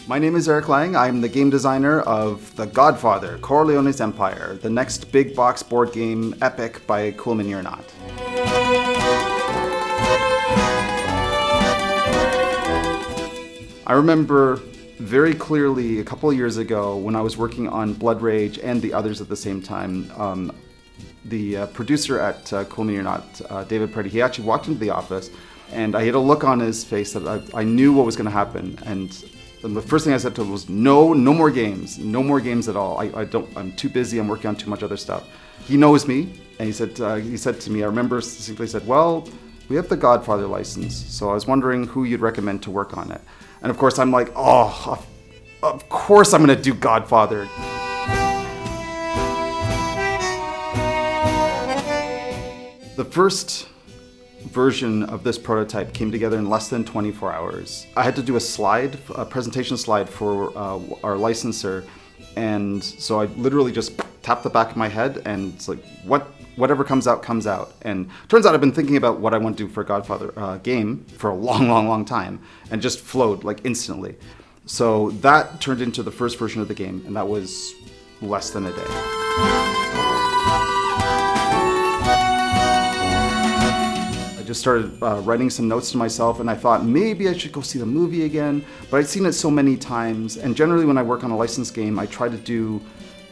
My name is Eric Lang. I'm the game designer of The Godfather, Corleone's Empire, the next big box board game epic by Coolman or Not. I remember very clearly a couple of years ago when I was working on Blood Rage and the others at the same time, the producer at Coolman or Not, David Preddy, he actually walked into the office and I had a look on his face that I knew what was going to happen. And the first thing I said to him was, no more games at all. I'm too busy, I'm working on too much other stuff. He knows me, and he said to me, I remember simply said, well, we have the Godfather license, so I was wondering who you'd recommend to work on it. And of course I'm like, oh, of course I'm going to do Godfather. The first version of this prototype came together in less than 24 hours. I had to do a presentation slide for our licensor, and so I literally just tapped the back of my head and it's like, whatever comes out, comes out. And turns out I've been thinking about what I want to do for a Godfather game for a long time, and just flowed like instantly. So that turned into the first version of the game, and that was less than a day. I just started writing some notes to myself, and I thought maybe I should go see the movie again, but I'd seen it so many times, and generally when I work on a licensed game, I try to do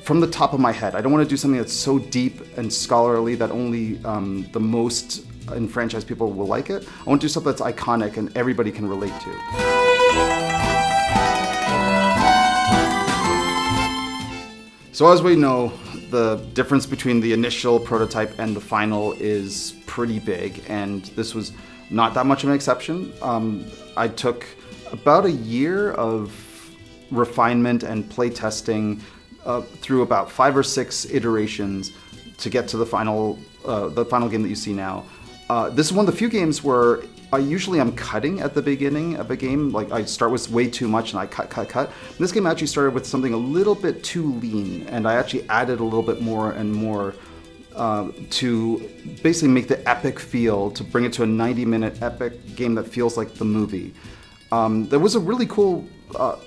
from the top of my head. I don't want to do something that's so deep and scholarly that only the most enfranchised people will like it. I want to do something that's iconic and everybody can relate to. So as we know, the difference between the initial prototype and the final is pretty big, and this was not that much of an exception. I took about a year of refinement and play testing through about 5 or 6 iterations to get to the final game that you see now. This is one of the few games where I'm cutting at the beginning of a game. Like I start with way too much and I cut. This game actually started with something a little bit too lean, and I actually added a little bit more and more to basically make the epic feel, to bring it to a 90-minute epic game that feels like the movie. That was a really cool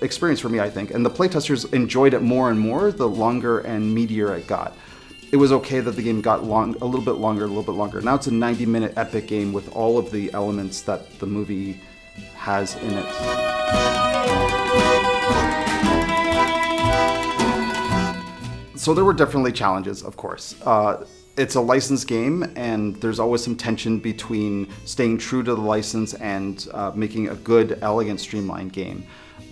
experience for me, I think, and the playtesters enjoyed it more and more the longer and meatier it got. It was okay that the game got a little bit longer. Now it's a 90-minute epic game with all of the elements that the movie has in it. So there were definitely challenges, of course. It's a licensed game, and there's always some tension between staying true to the license and making a good, elegant, streamlined game.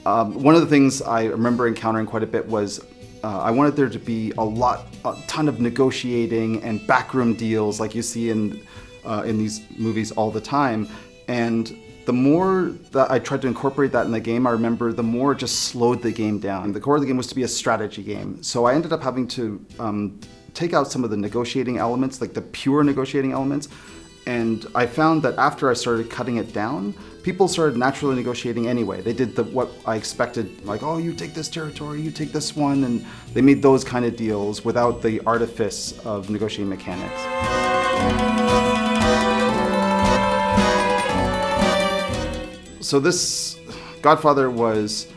One of the things I remember encountering quite a bit was I wanted there to be a ton of negotiating and backroom deals like you see in these movies all the time. And the more that I tried to incorporate that in the game, I remember the more it just slowed the game down. The core of the game was to be a strategy game. So I ended up having to take out some of the negotiating elements, like the pure negotiating elements. And I found that after I started cutting it down, people started naturally negotiating anyway. They did what I expected, like, oh, you take this territory, you take this one, and they made those kind of deals without the artifice of negotiating mechanics. So this Godfather was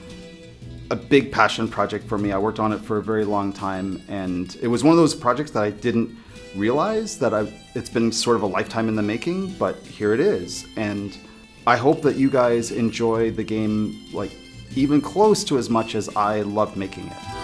a big passion project for me. I worked on it for a very long time, and it was one of those projects that I didn't realize that it's been sort of a lifetime in the making, but here it is. And I hope that you guys enjoy the game like even close to as much as I loved making it.